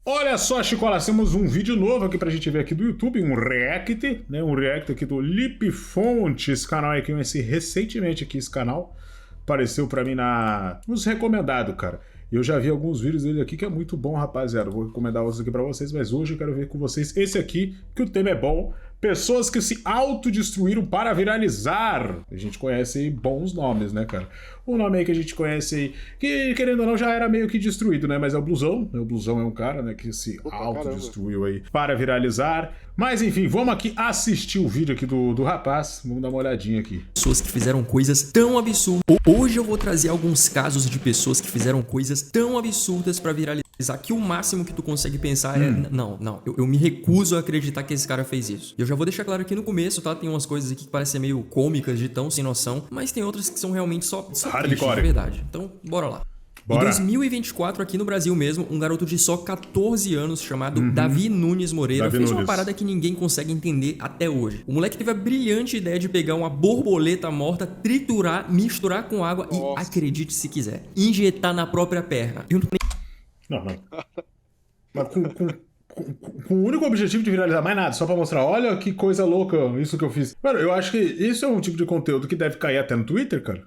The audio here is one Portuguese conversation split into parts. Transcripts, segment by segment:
Olha só, Chicola, temos um vídeo novo aqui pra gente ver aqui do YouTube, um react, né? Um react aqui do Lipe Fonte, esse canal aí que eu conheci recentemente aqui, esse canal. Apareceu pra mim nos recomendados, cara. Eu já vi alguns vídeos dele aqui que é muito bom, rapaziada. Vou recomendar outros aqui pra vocês, mas hoje eu quero ver com vocês esse aqui, que o tema é bom. Pessoas que se autodestruíram para viralizar. A gente conhece aí bons nomes, né, cara? O nome aí que a gente conhece aí, que querendo ou não já era meio que destruído, né? Mas é o Blusão. O Blusão é um cara, né, que se autodestruiu aí para viralizar. Mas enfim, vamos aqui assistir o vídeo aqui do rapaz. Vamos dar uma olhadinha aqui. Pessoas que fizeram coisas tão absurdas. Hoje eu vou trazer alguns casos de pessoas que fizeram coisas tão absurdas para viralizar que o máximo que tu consegue pensar é... Não, eu me recuso a acreditar que esse cara fez isso. Eu já vou deixar claro aqui no começo, tá? Tem umas coisas aqui que parecem meio cômicas, de tão sem noção, mas tem outras que são realmente só tristes, de verdade. Então, bora lá. Em 2024, aqui no Brasil mesmo, um garoto de só 14 anos chamado Davi Nunes Moreira fez uma parada que ninguém consegue entender até hoje. O moleque teve a brilhante ideia de pegar uma borboleta morta, triturar, misturar com água e, acredite se quiser, injetar na própria perna. Eu não tô nem... Não. Mas com o único objetivo de viralizar, mais nada, só pra mostrar, olha que coisa louca isso que eu fiz. Mano, eu acho que isso é um tipo de conteúdo que deve cair até no Twitter, cara.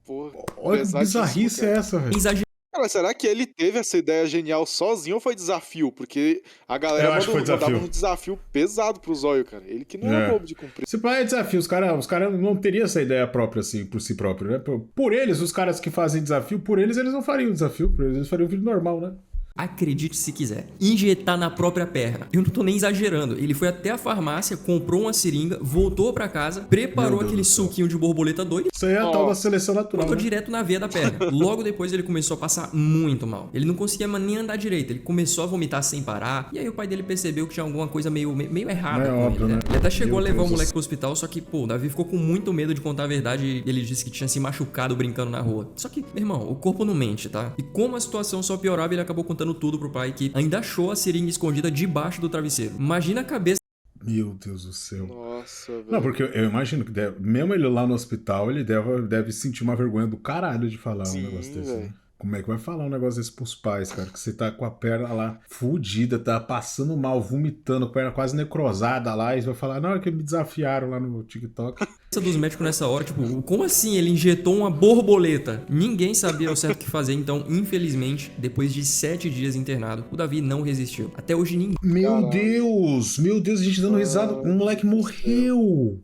Porra, olha que bizarrice é essa, velho. Cara, será que ele teve essa ideia genial sozinho ou foi desafio? Porque a galera mandava um desafio pesado pro Zóio, cara. Ele que não é bobo de cumprir. Se pá é desafio, os caras não teriam essa ideia própria, assim, por si próprio, né? Por eles, os caras que fazem desafio, por eles não fariam desafio, por eles fariam um vídeo normal, né? Acredite se quiser, injetar na própria perna. Eu não tô nem exagerando. Ele foi até a farmácia, comprou uma seringa, voltou pra casa, preparou aquele suquinho de borboleta doido. Isso aí é a tal da seleção natural. Botou né? direto na veia da perna. Logo depois ele começou a passar muito mal. Ele não conseguia nem andar direito. Ele começou a vomitar sem parar. E aí o pai dele percebeu que tinha alguma coisa meio errada com ele, né? Ele até chegou a levar o moleque pro hospital, só que, pô, o Davi ficou com muito medo de contar a verdade e ele disse que tinha se machucado brincando na rua. Só que, meu irmão, o corpo não mente, tá? E como a situação só piorava, ele acabou contando tudo pro pai, que ainda achou a seringa escondida debaixo do travesseiro. Imagina a cabeça... Meu Deus do céu. Nossa, velho. Não, porque eu imagino que mesmo ele lá no hospital, ele deve sentir uma vergonha do caralho de falar um negócio desse, né? Como é que vai falar um negócio desse pros pais, cara? Que você tá com a perna lá fudida, tá passando mal, vomitando, com a perna quase necrosada lá, e você vai falar, não, é que me desafiaram lá no TikTok. Dos médicos nessa hora, tipo, como assim ele injetou uma borboleta? Ninguém sabia ao certo o que fazer, então, infelizmente, depois de 7 dias internado, o Davi não resistiu. Até hoje ninguém... Meu Deus, a gente dando risada, um moleque morreu.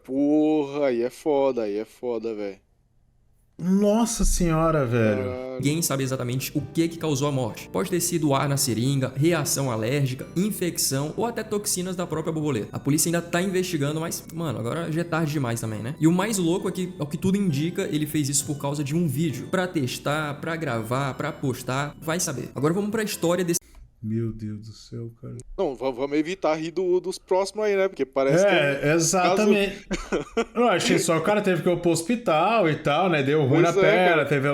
Porra, aí é foda, velho. Nossa senhora, velho. Ninguém sabe exatamente o que causou a morte. Pode ter sido ar na seringa, reação alérgica, infecção ou até toxinas da própria borboleta. A polícia ainda tá investigando, mas, mano, agora já é tarde demais também, né? E o mais louco é que, ao que tudo indica, ele fez isso por causa de um vídeo. Pra testar, pra gravar, pra postar, vai saber. Agora vamos pra história desse... Meu Deus do céu, cara. Não, vamos evitar rir dos próximos aí, né? Porque parece que... Exatamente. Eu achei só que o cara teve que ir pro hospital e tal, né? Deu ruim na perna, teve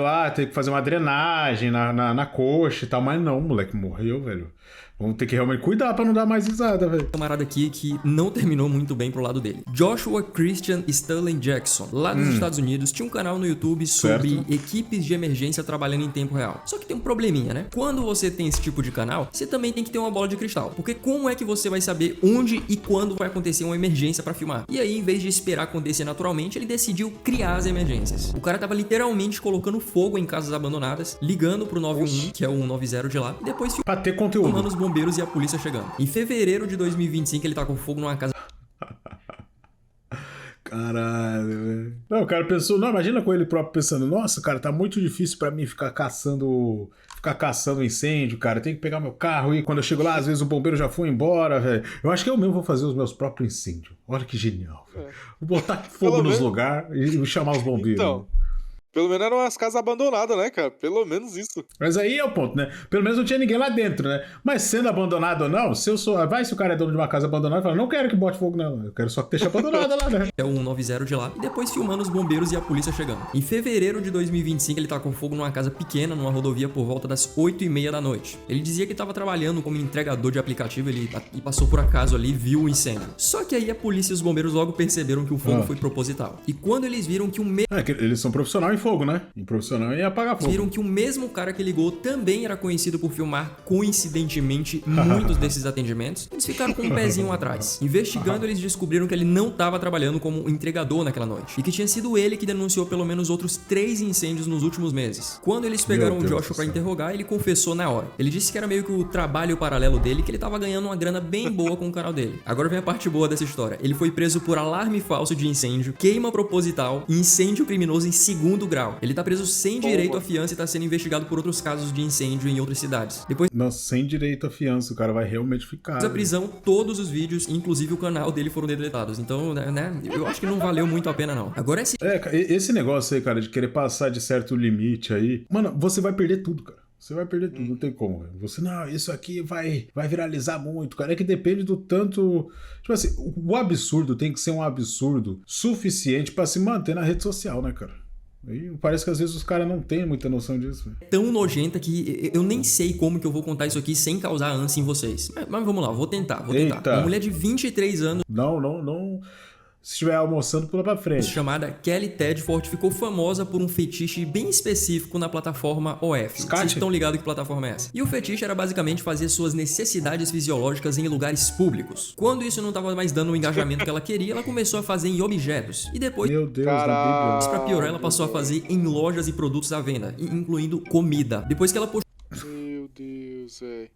que fazer uma drenagem na coxa e tal. Mas não, o moleque morreu, velho. Vamos ter que realmente cuidar pra não dar mais risada, velho. Camarada aqui que não terminou muito bem pro lado dele. Joshua Christian Sterling Jackson, lá dos Estados Unidos, tinha um canal no YouTube sobre equipes de emergência trabalhando em tempo real. Só que tem um probleminha, né? Quando você tem esse tipo de canal, você também tem que ter uma bola de cristal. Porque como é que você vai saber onde e quando vai acontecer uma emergência pra filmar? E aí, em vez de esperar acontecer naturalmente, ele decidiu criar as emergências. O cara tava literalmente colocando fogo em casas abandonadas, ligando pro 911, que é o 190 de lá, e depois pra ter conteúdo. Filmando os bombeiros e a polícia chegando. Em fevereiro de 2025, ele tá com fogo numa casa... Caralho, velho. Não, o cara pensou, não, imagina com ele próprio pensando, nossa, cara, tá muito difícil pra mim ficar caçando incêndio, cara, tem que pegar meu carro e quando eu chego lá, às vezes o bombeiro já foi embora, velho. Eu acho que eu mesmo vou fazer os meus próprios incêndios. Olha que genial, velho. Vou botar fogo nos lugares e chamar os bombeiros. Então, pelo menos eram as casas abandonadas, né, cara? Pelo menos isso. Mas aí é o ponto, né? Pelo menos não tinha ninguém lá dentro, né? Mas sendo abandonado ou não, se o cara é dono de uma casa abandonada, fala, não quero que bote fogo não, eu quero só que deixe abandonada lá, né? É o 190 de lá, e depois filmando os bombeiros e a polícia chegando. Em fevereiro de 2025, ele tá com fogo numa casa pequena, numa rodovia por volta das 8h30 da noite. Ele dizia que tava trabalhando como entregador de aplicativo, e passou por acaso ali, viu o incêndio. Só que aí a polícia e os bombeiros logo perceberam que o fogo foi proposital. E quando eles viram que que eles são profissionais fogo, né? Em profissional ia apagar fogo. Viram que o mesmo cara que ligou também era conhecido por filmar, coincidentemente, muitos desses atendimentos. Eles ficaram com um pezinho atrás. Investigando, eles descobriram que ele não estava trabalhando como entregador naquela noite. E que tinha sido ele que denunciou pelo menos outros 3 incêndios nos últimos meses. Quando eles pegaram o Joshua pra interrogar, ele confessou na hora. Ele disse que era meio que o trabalho paralelo dele, que ele tava ganhando uma grana bem boa com o canal dele. Agora vem a parte boa dessa história. Ele foi preso por alarme falso de incêndio, queima proposital e incêndio criminoso em 2º grau. Ele tá preso sem direito à fiança e tá sendo investigado por outros casos de incêndio em outras cidades. Depois sem direito à fiança, o cara vai realmente ficar. Da prisão, todos os vídeos, inclusive o canal dele, foram deletados. Então, né, eu acho que não valeu muito a pena, não. Agora esse negócio aí, cara, de querer passar de certo limite aí, mano, você vai perder tudo, cara. Você vai perder tudo, não tem como. Você, não, isso aqui vai viralizar muito, cara. É que depende do tanto... Tipo assim, o absurdo tem que ser um absurdo suficiente pra se manter na rede social, né, cara? E parece que às vezes os caras não têm muita noção disso. É tão nojenta que eu nem sei como que eu vou contar isso aqui sem causar ânsia em vocês. Mas vamos lá, vou tentar. Eita. Uma mulher de 23 anos... Não. Se estiver almoçando, pula pra frente. Chamada Kelly Tedford ficou famosa por um fetiche bem específico na plataforma OF. Vocês estão ligados que plataforma é essa? E o fetiche era basicamente fazer suas necessidades fisiológicas em lugares públicos. Quando isso não estava mais dando o engajamento que ela queria, ela começou a fazer em objetos. E depois, meu Deus, na Bíblia. Pra piorar, ela passou a fazer em lojas e produtos à venda, incluindo comida. Depois que ela postou... Meu Deus, velho.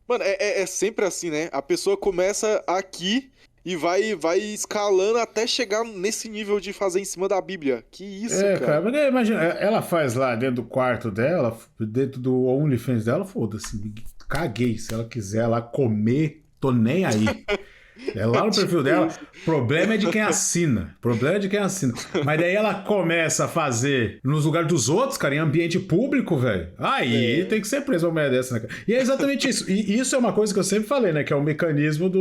Mano, é sempre assim, né? A pessoa começa aqui... E vai escalando até chegar nesse nível de fazer em cima da Bíblia. Que isso, cara. Porque imagina, ela faz lá dentro do quarto dela, dentro do OnlyFans dela, foda-se, caguei. Se ela quiser lá comer, tô nem aí. É lá no perfil dela, problema é de quem assina. Mas daí ela começa a fazer nos lugares dos outros, cara, em ambiente público, velho. Aí tem que ser preso uma mulher dessa, né, cara? E é exatamente isso. E isso é uma coisa que eu sempre falei, né? Que é o mecanismo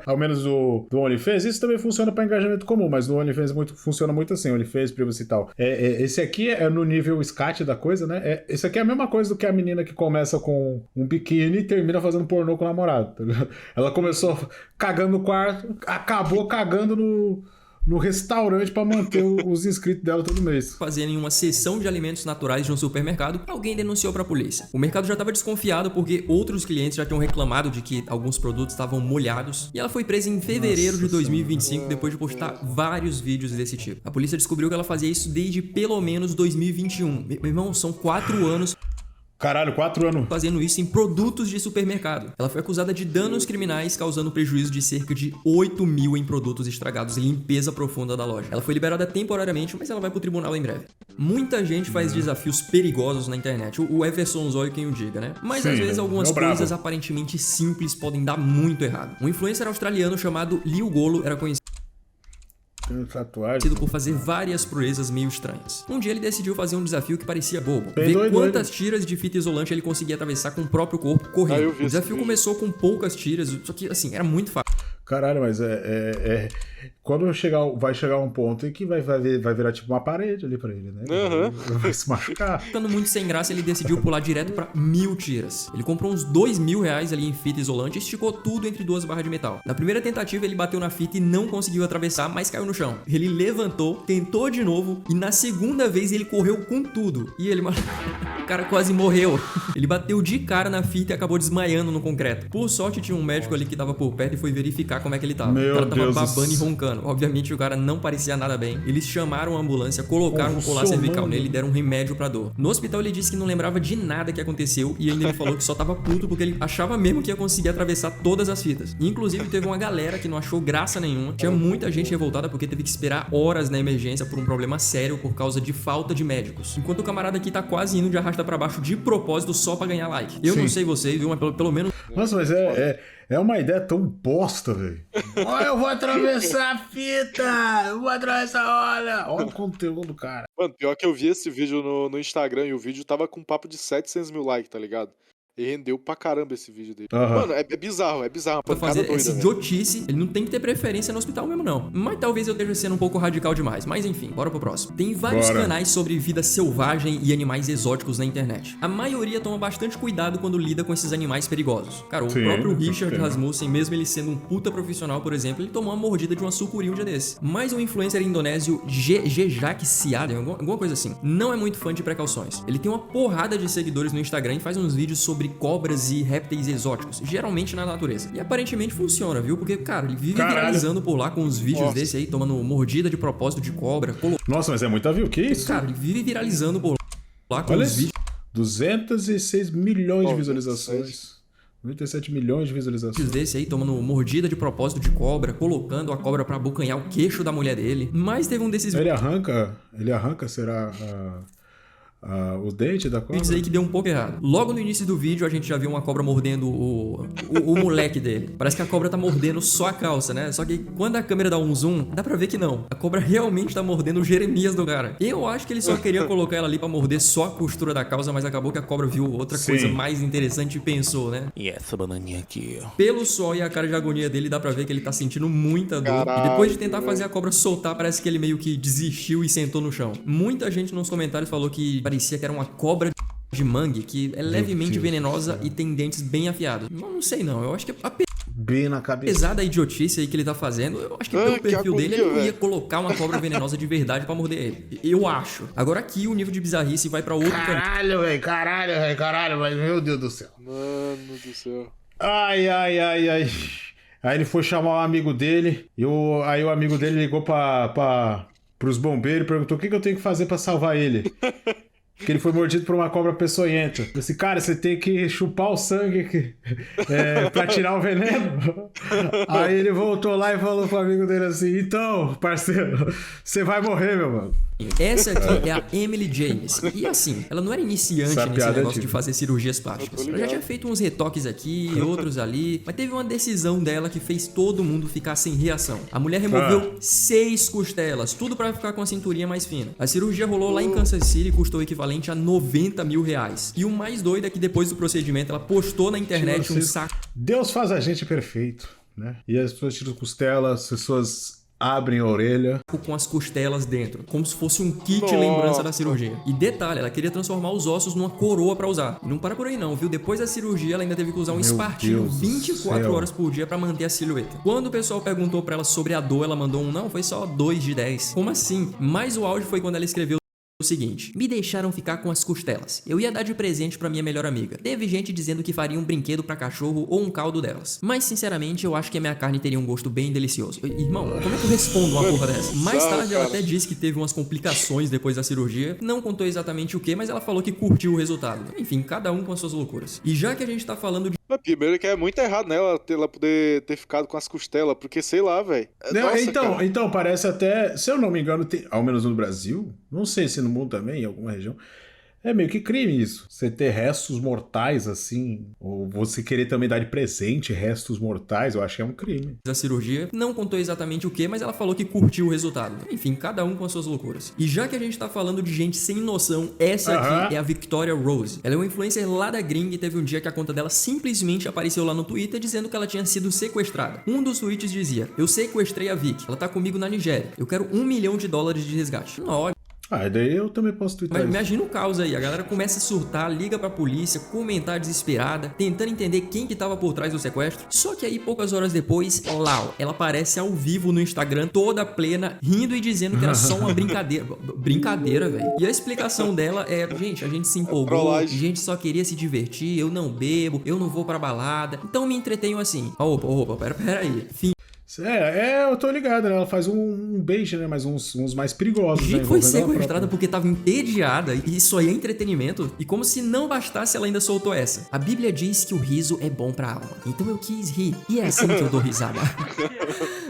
ao menos do OnlyFans. Isso também funciona para engajamento comum, mas no OnlyFans funciona muito assim, OnlyFans, privacy e tal. Esse aqui é no nível scat da coisa, né? Esse aqui é a mesma coisa do que a menina que começa com um biquíni e termina fazendo pornô com o namorado, tá ligado? Ela começou cagando no quarto, acabou cagando no restaurante pra manter os inscritos dela todo mês. Fazendo em uma seção de alimentos naturais de um supermercado, alguém denunciou pra polícia. O mercado já estava desconfiado porque outros clientes já tinham reclamado de que alguns produtos estavam molhados, e ela foi presa em fevereiro de 2025 depois de postar vários vídeos desse tipo. A polícia descobriu que ela fazia isso desde pelo menos 2021. Meu irmão, são 4 anos... Caralho, 4 anos. Fazendo isso em produtos de supermercado. Ela foi acusada de danos criminais, causando prejuízo de cerca de 8 mil em produtos estragados e limpeza profunda da loja. Ela foi liberada temporariamente, mas ela vai pro tribunal em breve. Muita gente faz desafios perigosos na internet. O Everson Zóio quem o diga, né? Mas sim, às vezes algumas coisas aparentemente simples podem dar muito errado. Um influencer australiano chamado Liu Golo era conhecido por fazer várias proezas meio estranhas. Um dia ele decidiu fazer um desafio que parecia bobo. Ver quantas tiras de fita isolante ele conseguia atravessar com o próprio corpo correndo. O desafio começou com poucas tiras, só que assim, era muito fácil. Caralho, mas quando vai chegar um ponto em que vai virar tipo uma parede ali pra ele, né? Vai se machucar. Ficando muito sem graça, ele decidiu pular direto pra 1000 tiras. Ele comprou uns 2.000 reais ali em fita isolante e esticou tudo entre 2 barras de metal. Na primeira tentativa, ele bateu na fita e não conseguiu atravessar, mas caiu no chão. Ele levantou, tentou de novo e na segunda vez ele correu com tudo. E ele... O cara quase morreu. Ele bateu de cara na fita e acabou desmaiando no concreto. Por sorte, tinha um médico ali que tava por perto e foi verificar como é que ele tava. O cara tava babando e roncando. Obviamente, o cara não parecia nada bem. Eles chamaram a ambulância, colocaram um colar cervical nele e deram um remédio pra dor. No hospital, ele disse que não lembrava de nada que aconteceu e ainda ele falou que só tava puto porque ele achava mesmo que ia conseguir atravessar todas as fitas. Inclusive, teve uma galera que não achou graça nenhuma. Tinha muita gente revoltada porque teve que esperar horas na emergência por um problema sério por causa de falta de médicos. Enquanto o camarada aqui tá quase indo de arrasta pra baixo de propósito só pra ganhar like. Eu não sei vocês, viu? Mas pelo menos... Nossa, mas é uma ideia tão bosta, velho. Eu vou atravessar a fita! Eu vou atravessar, olha o conteúdo, cara. Mano, pior que eu vi esse vídeo no Instagram e o vídeo tava com um papo de 700 mil likes, tá ligado? Ele rendeu pra caramba esse vídeo dele. Aham. Mano, é bizarro, uma Pra pancada fazer doida, essa velho. idiotice, ele não tem que ter preferência no hospital mesmo, não. Mas talvez eu esteja sendo um pouco radical demais. Mas enfim, bora pro próximo. Tem vários Bora. canais sobre vida selvagem e animais exóticos na internet. A maioria toma bastante cuidado quando lida com esses animais perigosos. Cara, o Sim, próprio com Richard certeza. Rasmussen, mesmo ele sendo um puta profissional, por exemplo, ele tomou uma mordida de uma sucuri um dia desse. Mas o influencer indonésio Jejak Siaden, alguma coisa assim, não é muito fã de precauções. Ele tem uma porrada de seguidores no Instagram e faz uns vídeos sobre cobras e répteis exóticos, geralmente na natureza. E aparentemente funciona, viu? Porque, cara, ele vive Caralho. viralizando por lá com uns vídeos Nossa. desse aí, tomando mordida de propósito de cobra. Nossa, mas é muita view. Que isso? Cara, ele vive viralizando por lá com Olha uns isso. vídeos 206 milhões de Oh, visualizações. 97 milhões de visualizações. desse aí, tomando mordida de propósito de cobra, colocando a cobra pra abocanhar o queixo da mulher dele. Mas teve um desses Ele arranca, será, o dente da cobra? vídeos aí que deu um pouco errado. Logo no início do vídeo, a gente já viu uma cobra mordendo o moleque dele. Parece que a cobra tá mordendo só a calça, né? Só que quando a câmera dá um zoom, dá pra ver que não. A cobra realmente tá mordendo o Jeremias do cara. Eu acho que ele só queria colocar ela ali pra morder só a costura da calça, mas acabou que a cobra viu outra Sim. coisa mais interessante e pensou, né? E essa bananinha aqui, ó. Pelo sol e a cara de agonia dele, dá pra ver que ele tá sentindo muita dor. Caralho, E depois de tentar velho. fazer a cobra soltar, parece que ele meio que desistiu e sentou no chão. Muita gente nos comentários falou que parecia que era uma cobra de mangue, que é levemente Deus venenosa do céu. e tem dentes bem afiados. Não sei não, eu acho que Bem na cabeça. apesar da idiotice aí que ele tá fazendo, eu acho que Ah, pelo que perfil dele ele não agonia, ia velho. colocar uma cobra venenosa de verdade pra morder ele. Eu acho. Agora aqui o nível de bizarrice vai pra outro canto. Caralho, mas meu Deus do céu. Mano do céu. Ai. Aí ele foi chamar um amigo dele, aí o amigo dele ligou pros bombeiros e perguntou o que eu tenho que fazer pra salvar ele. Que ele foi mordido por uma cobra peçonhenta. Eu disse, cara, você tem que chupar o sangue pra tirar o veneno. Aí ele voltou lá e falou pro amigo dele assim, então, parceiro, você vai morrer, meu mano. Essa aqui é a Emily James. E assim, ela não era iniciante Essa nesse piada é negócio de antiga. fazer cirurgias plásticas. Eu tô Ela já ligado. tinha feito uns retoques aqui, outros ali, mas teve uma decisão dela que fez todo mundo ficar sem reação. A mulher removeu 6 costelas, tudo pra ficar com a cinturinha mais fina. A cirurgia rolou lá em Kansas City e custou o equivalente a R$90 mil. E o mais doido é que depois do procedimento, ela postou na internet um saco Deus faz a gente perfeito, né? E as pessoas tiram costela, as pessoas abrem a orelha. com as costelas dentro, como se fosse um kit Nossa. lembrança da cirurgia. E detalhe, ela queria transformar os ossos numa coroa pra usar. E não para por aí não, viu? Depois da cirurgia, ela ainda teve que usar um Meu espartilho Deus do 24 céu. horas por dia pra manter a silhueta. Quando o pessoal perguntou pra ela sobre a dor, ela mandou um não, foi só 2 de 10. Como assim? Mas o áudio foi quando ela escreveu o seguinte: me deixaram ficar com as costelas. Eu ia dar de presente pra minha melhor amiga. Teve gente dizendo que faria um brinquedo pra cachorro ou um caldo delas. Mas sinceramente, eu acho que a minha carne teria um gosto bem delicioso. Irmão, como é que eu respondo uma porra dessa? Mais bizarro, tarde ela cara. até disse que teve umas complicações depois da cirurgia. Não contou exatamente o que, mas ela falou que curtiu o resultado. Enfim, cada um com as suas loucuras. E já que a gente tá falando de Mas primeiro que é muito errado, né? Ela poder ter ficado com as costelas, porque sei lá, velho. Não, então, parece até, se eu não me engano, ao menos no Brasil, não sei se no mundo também, em alguma região, é meio que crime isso. Você ter restos mortais assim, ou você querer também dar de presente restos mortais, eu acho que é um crime. da cirurgia, não contou exatamente o que, mas ela falou que curtiu o resultado. Enfim, cada um com as suas loucuras. E já que a gente tá falando de gente sem noção, essa aqui é a Victoria Rose. Ela é uma influencer lá da gringa e teve um dia que a conta dela simplesmente apareceu lá no Twitter dizendo que ela tinha sido sequestrada. Um dos tweets dizia: eu sequestrei a Vic, ela tá comigo na Nigéria, eu quero $1 milhão de resgate. Não, E daí eu também posso twittar mas isso. imagina o caos aí, a galera começa a surtar, liga pra polícia, comentar desesperada, tentando entender quem que tava por trás do sequestro. Só que aí, poucas horas depois, Lau, ela aparece ao vivo no Instagram, toda plena, rindo e dizendo que era só uma brincadeira. Brincadeira, velho. E a explicação dela é: gente, a gente se empolgou, a trollagem. gente só queria se divertir, eu não bebo, eu não vou pra balada, então me entretenho assim. Opa, pera aí. Eu tô ligado, né? Ela faz um beijo, né? Mas uns mais perigosos, A gente né? foi Envolvendo ela sequestrada própria. porque tava entediada e isso aí é entretenimento. E como se não bastasse, ela ainda soltou essa: a Bíblia diz que o riso é bom pra alma, então eu quis rir. E é assim que eu dou risada.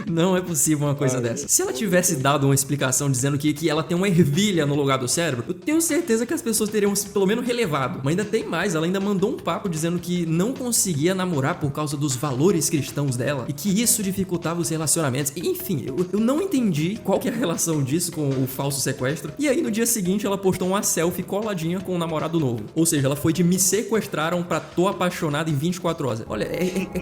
Não é possível uma coisa dessa. Se ela tivesse dado uma explicação dizendo que ela tem uma ervilha no lugar do cérebro, eu tenho certeza que as pessoas teriam pelo menos relevado. Mas ainda tem mais, ela ainda mandou um papo dizendo que não conseguia namorar por causa dos valores cristãos dela e que isso dificultava sabotava os relacionamentos. Enfim, eu não entendi qual que é a relação disso com o falso sequestro. E aí, no dia seguinte, ela postou uma selfie coladinha com o namorado novo. Ou seja, ela foi de me sequestraram pra tô apaixonada em 24 horas. Olha,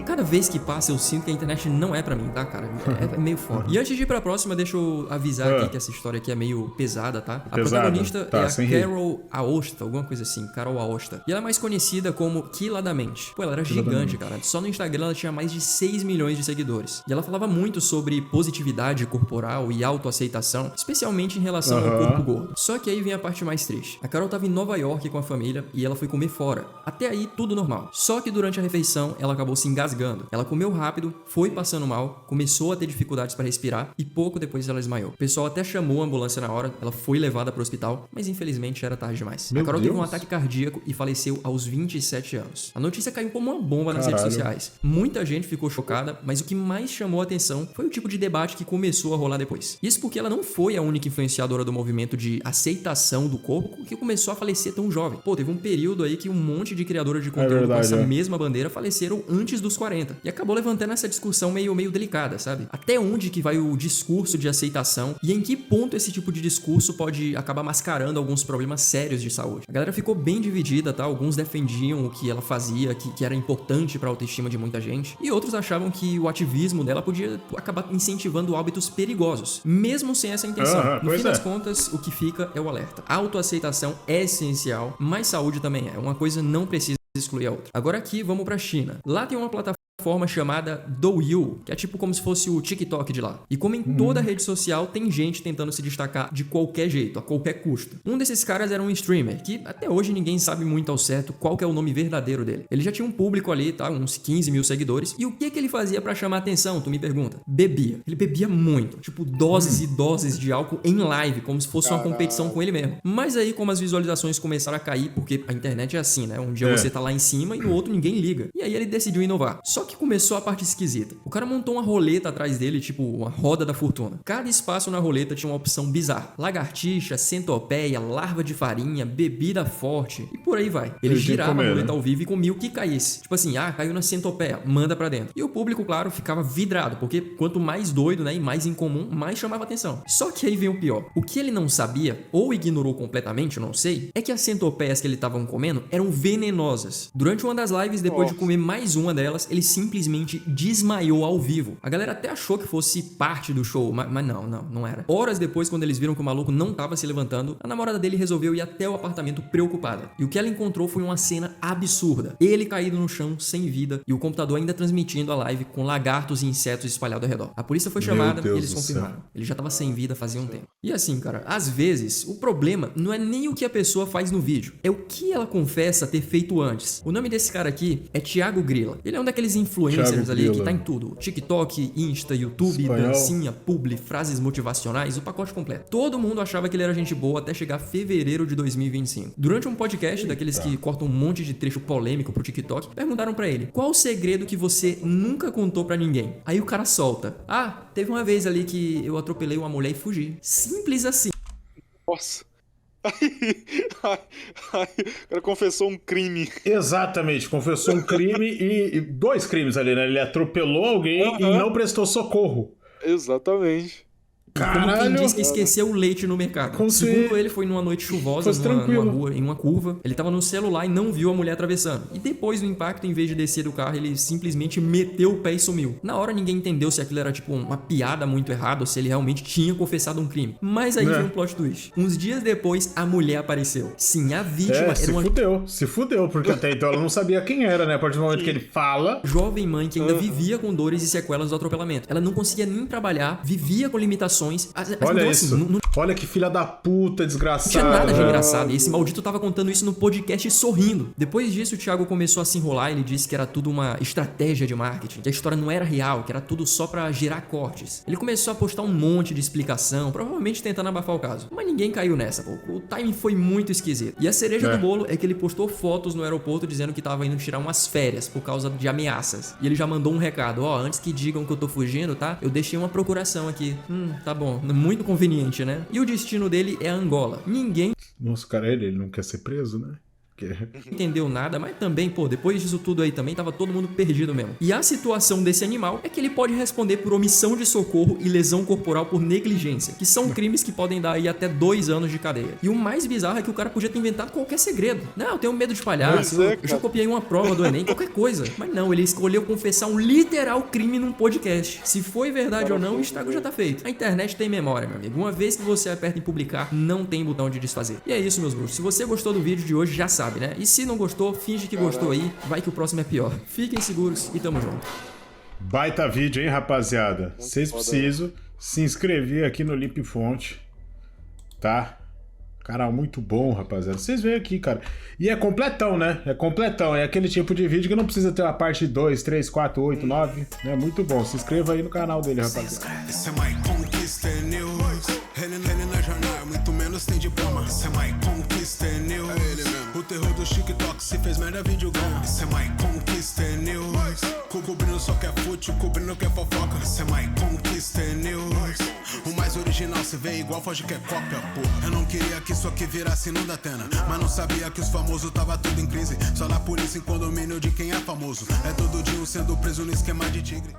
cada vez que passa eu sinto que a internet não é pra mim, tá, cara? É meio foda. E antes de ir pra próxima, deixa eu avisar aqui que essa história aqui é meio pesada, tá? A protagonista é a Carol Aosta, alguma coisa assim, Carol Aosta. E ela é mais conhecida como Quiladamente. Pô, ela era gigante, cara. Só no Instagram ela tinha mais de 6 milhões de seguidores. E ela falava muito sobre positividade corporal e autoaceitação, especialmente em relação ao corpo gordo. Só que aí vem a parte mais triste. A Carol tava em Nova York com a família e ela foi comer fora. Até aí, tudo normal. Só que durante a refeição, ela acabou se engasgando. Ela comeu rápido, foi passando mal, começou a ter dificuldades para respirar e pouco depois ela desmaiou. O pessoal até chamou a ambulância na hora, ela foi levada para o hospital, mas infelizmente era tarde demais. A Carol teve um ataque cardíaco e faleceu aos 27 anos. A notícia caiu como uma bomba nas redes sociais. Muita gente ficou chocada, mas o que mais chamou a atenção foi o tipo de debate que começou a rolar depois. Isso porque ela não foi a única influenciadora do movimento de aceitação do corpo que começou a falecer tão jovem. Pô, teve um período aí que um monte de criadoras de conteúdo com essa mesma bandeira faleceram antes dos 40. E acabou levantando essa discussão meio delicada, sabe? Até onde que vai o discurso de aceitação e em que ponto esse tipo de discurso pode acabar mascarando alguns problemas sérios de saúde. A galera ficou bem dividida, tá? Alguns defendiam o que ela fazia, que era importante pra autoestima de muita gente, e outros achavam que o ativismo dela podia acabar incentivando hábitos perigosos, mesmo sem essa intenção. No fim das contas, o que fica é o alerta. A autoaceitação é essencial, mas saúde também é. Uma coisa não precisa excluir a outra. Agora aqui, vamos pra China. Lá tem uma plataforma chamada Douyu, que é tipo como se fosse o TikTok de lá. E como em toda rede social, tem gente tentando se destacar de qualquer jeito, a qualquer custo. Um desses caras era um streamer, que até hoje ninguém sabe muito ao certo qual que é o nome verdadeiro dele. Ele já tinha um público ali, tá? Uns 15 mil seguidores. E o que ele fazia pra chamar atenção, tu me pergunta? Bebia. Ele bebia muito. Tipo, doses e doses de álcool em live, como se fosse uma competição com ele mesmo. Mas aí, como as visualizações começaram a cair, porque a internet é assim, né? Um dia você tá lá em cima e no outro ninguém liga. E aí ele decidiu inovar. Só que começou a parte esquisita. O cara montou uma roleta atrás dele, tipo uma roda da fortuna. Cada espaço na roleta tinha uma opção bizarra. Lagartixa, centopeia, larva de farinha, bebida forte e por aí vai. Ele girava a roleta ao vivo e comia o que caísse. Tipo assim, caiu na centopeia, manda pra dentro. E o público, claro, ficava vidrado, porque quanto mais doido, né, e mais incomum, mais chamava atenção. Só que aí vem o pior. O que ele não sabia, ou ignorou completamente, eu não sei, é que as centopeias que ele tava comendo eram venenosas. Durante uma das lives, depois de comer mais uma delas, ele simplesmente desmaiou ao vivo. A galera até achou que fosse parte do show, mas não era. Horas depois, quando eles viram que o maluco não tava se levantando, a namorada dele resolveu ir até o apartamento preocupada. E o que ela encontrou foi uma cena absurda. Ele caído no chão, sem vida, e o computador ainda transmitindo a live com lagartos e insetos espalhados ao redor. A polícia foi chamada e eles confirmaram. Ele já tava sem vida fazia um tempo. E assim, cara, às vezes, o problema não é nem o que a pessoa faz no vídeo, é o que ela confessa ter feito antes. O nome desse cara aqui é Thiago Grilla. Ele é um daqueles influencers ali que tá em tudo. TikTok, Insta, YouTube, dancinha, publi, frases motivacionais, o pacote completo. Todo mundo achava que ele era gente boa até chegar fevereiro de 2025. Durante um podcast daqueles que cortam um monte de trecho polêmico pro TikTok, perguntaram pra ele: qual o segredo que você nunca contou pra ninguém? Aí o cara solta: teve uma vez ali que eu atropelei uma mulher e fugi. Simples assim. Nossa. O cara confessou um crime. Exatamente, confessou um crime e 2 crimes ali, né? Ele atropelou alguém e não prestou socorro. Exatamente. Como quem diz que esqueceu o leite no mercado. Segundo ele, foi numa noite chuvosa, numa rua, em uma curva. Ele tava no celular e não viu a mulher atravessando. E depois do impacto, em vez de descer do carro, ele simplesmente meteu o pé e sumiu. Na hora, ninguém entendeu se aquilo era tipo uma piada muito errada ou se ele realmente tinha confessado um crime. Mas aí veio um plot twist. Uns dias depois, a mulher apareceu. Sim, a vítima era se fudeu, porque até então ela não sabia quem era, né? A partir do momento que ele fala... Jovem mãe que ainda vivia com dores e sequelas do atropelamento. Ela não conseguia nem trabalhar, vivia com limitações. Olha então, isso. Assim, olha que filha da puta, desgraçado. Não tinha nada de engraçado. E esse maldito tava contando isso no podcast sorrindo. Depois disso, o Thiago começou a se enrolar. Ele disse que era tudo uma estratégia de marketing, que a história não era real, que era tudo só pra gerar cortes. Ele começou a postar um monte de explicação, provavelmente tentando abafar o caso. Mas ninguém caiu nessa, pô. O timing foi muito esquisito. E a cereja do bolo é que ele postou fotos no aeroporto dizendo que tava indo tirar umas férias por causa de ameaças. E ele já mandou um recado: antes que digam que eu tô fugindo, tá? Eu deixei uma procuração aqui. Tá bom. Muito conveniente, né? E o destino dele é Angola. Ninguém... Nossa, cara, ele não quer ser preso, né? Entendeu nada, mas também, pô, depois disso tudo aí também tava todo mundo perdido mesmo. E a situação desse animal é que ele pode responder por omissão de socorro e lesão corporal por negligência, que são crimes que podem dar aí até 2 anos de cadeia. E o mais bizarro é que o cara podia ter inventado qualquer segredo. Não, eu tenho medo de palhaço, eu já copiei uma prova do Enem, qualquer coisa. Mas não, ele escolheu confessar um literal crime num podcast. Se foi verdade ou não, o estrago já tá feito. A internet tem memória, meu amigo. Uma vez que você aperta em publicar, não tem botão de desfazer. E é isso, meus bruxos. Se você gostou do vídeo de hoje, já sabe, né? E se não gostou, finge que gostou aí. Vai que o próximo é pior. Fiquem seguros e tamo junto. Baita vídeo, hein, rapaziada? Vocês precisam se inscrever aqui no Lip Fonte, tá? Canal muito bom, rapaziada. Vocês veem aqui, cara. E é completão, né? É completão. É aquele tipo de vídeo que não precisa ter a parte 2, 3, 4, 8, 9. É muito bom. Se inscreva aí no canal dele, rapaziada. Isso é mais conquista, é news. Ele na jornada, muito menos tem diploma. Isso é mais conquista, é news. É ele mesmo. O terror do TikTok se fez merda, vídeo ganha. Isso é mais conquista, é news. Cobrindo só quer fútil, cobrindo quer fofoca. Isso é mais conquista, é news. O mais original se vê igual, foge que é cópia, pô. Eu não queria que isso aqui virasse no Datena, mas não sabia que os famosos tava tudo em crise. Só na polícia em condomínio de quem é famoso. É todo dia um sendo preso no esquema de tigre.